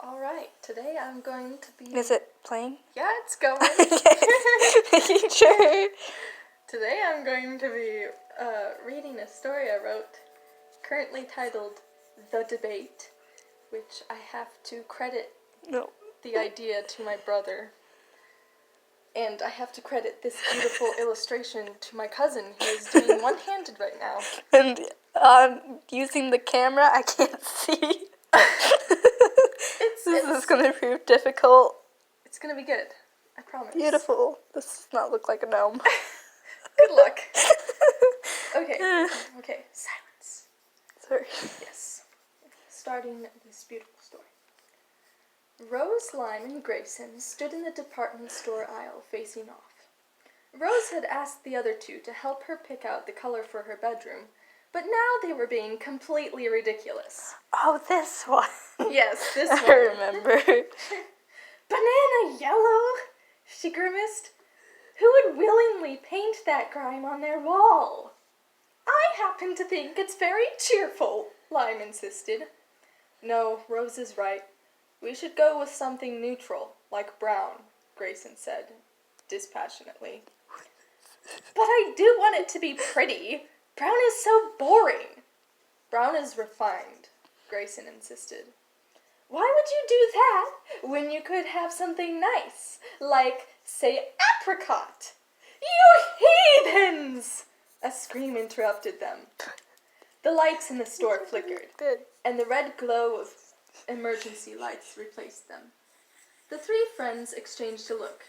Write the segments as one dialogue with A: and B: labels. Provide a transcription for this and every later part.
A: Alright, today I'm going to be...
B: Is it playing?
A: Yeah, it's going.
B: Making sure.
A: Today I'm going to be reading a story I wrote, currently titled The Debate, which I have to credit the idea to my brother. And I have to credit this beautiful illustration to my cousin, who is doing one-handed right now.
B: And using the camera, I can't see. This is going to prove difficult.
A: It's going to be good. I promise.
B: Beautiful. This does not look like a gnome.
A: Good luck. Okay. Silence.
B: Sorry.
A: Yes. Starting this beautiful story. Rose, Lime, and Grayson stood in the department store aisle facing off. Rose had asked the other two to help her pick out the color for her bedroom, but now they were being completely ridiculous.
B: Oh, this one.
A: Yes, this one.
B: I remember.
A: Banana yellow, she grimaced. Who would willingly paint that grime on their wall? I happen to think it's very cheerful, Lime insisted. No, Rose is right. We should go with something neutral, like brown, Grayson said, dispassionately. But I do want it to be pretty. Brown is so boring. Brown is refined, Grayson insisted. Why would you do that when you could have something nice, like, say, apricot? You heathens! A scream interrupted them. The lights in the store flickered, and the red glow of emergency lights replaced them. The three friends exchanged a look.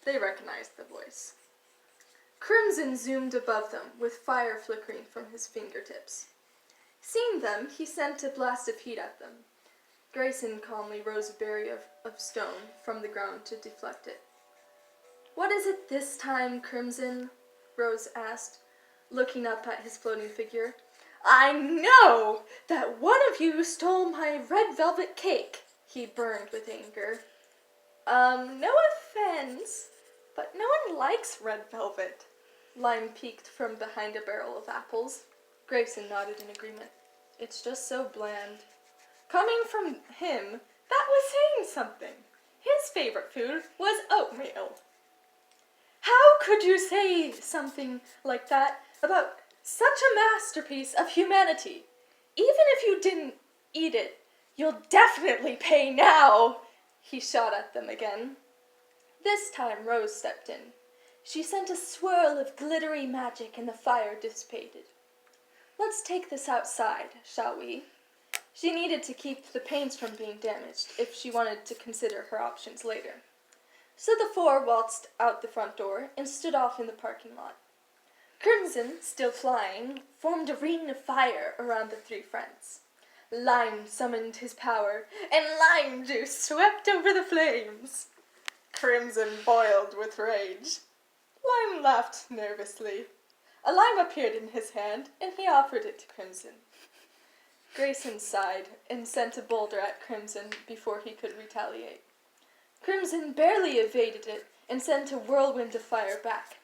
A: They recognized the voice. Crimson zoomed above them, with fire flickering from his fingertips. Seeing them, he sent a blast of heat at them. Grayson calmly rose a barrier of stone from the ground to deflect it. What is it this time, Crimson? Rose asked, looking up at his floating figure. I know that one of you stole my red velvet cake, he burned with anger. No offense, but no one likes red velvet. Lime peeked from behind a barrel of apples. Grayson nodded in agreement. It's just so bland. Coming from him, that was saying something. His favorite food was oatmeal. How could you say something like that about such a masterpiece of humanity? Even if you didn't eat it, you'll definitely pay now, he shot at them again. This time Rose stepped in. She sent a swirl of glittery magic and the fire dissipated. Let's take this outside, shall we? She needed to keep the paints from being damaged if she wanted to consider her options later. So the four waltzed out the front door and stood off in the parking lot. Crimson, still flying, formed a ring of fire around the three friends. Lime summoned his power, and lime juice swept over the flames. Crimson boiled with rage. Lime laughed nervously. A lime appeared in his hand, and he offered it to Crimson. Grayson sighed and sent a boulder at Crimson before he could retaliate. Crimson barely evaded it and sent a whirlwind of fire back.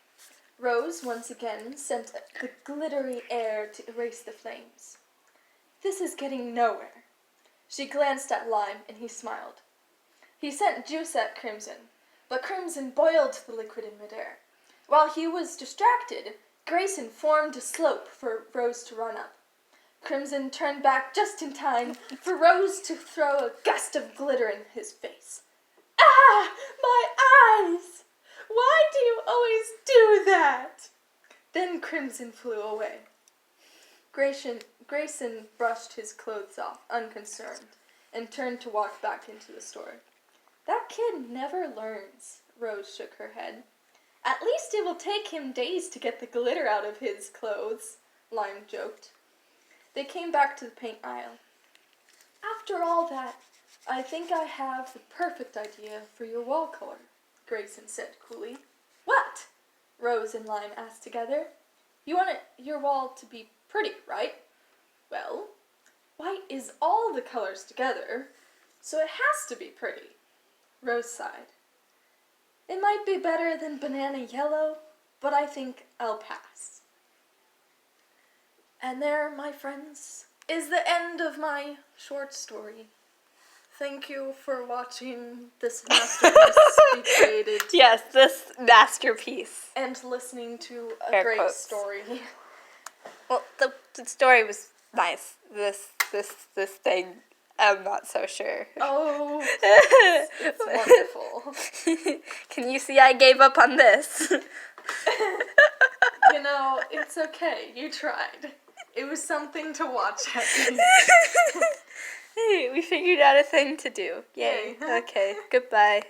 A: Rose once again sent the glittery air to erase the flames. This is getting nowhere. She glanced at Lime and he smiled. He sent juice at Crimson, but Crimson boiled the liquid in midair. While he was distracted, Grayson formed a slope for Rose to run up. Crimson turned back just in time for Rose to throw a gust of glitter in his face. Ah, my eyes! Why do you always do that? Then Crimson flew away. Grayson brushed his clothes off, unconcerned, and turned to walk back into the store. That kid never learns, Rose shook her head. At least it will take him days to get the glitter out of his clothes, Lime joked. They came back to the paint aisle. After all that, I think I have the perfect idea for your wall color, Grayson said coolly. What? Rose and Lime asked together. You want your wall to be pretty, right? Well, white is all the colors together, so it has to be pretty. Rose sighed. It might be better than banana yellow, but I think I'll pass. And there, my friends, is the end of my short story. Thank you for watching this masterpiece be created
B: Yes, this masterpiece.
A: and listening to a
B: Air
A: great
B: quotes.
A: story.
B: Well, the story was nice. This thing, I'm not so sure.
A: Oh, it's wonderful.
B: Can you see I gave up on this?
A: You know, it's okay. You tried. It was something to watch at least.
B: Hey, we figured out a thing to do. Yay.
A: Yay.
B: Okay, goodbye.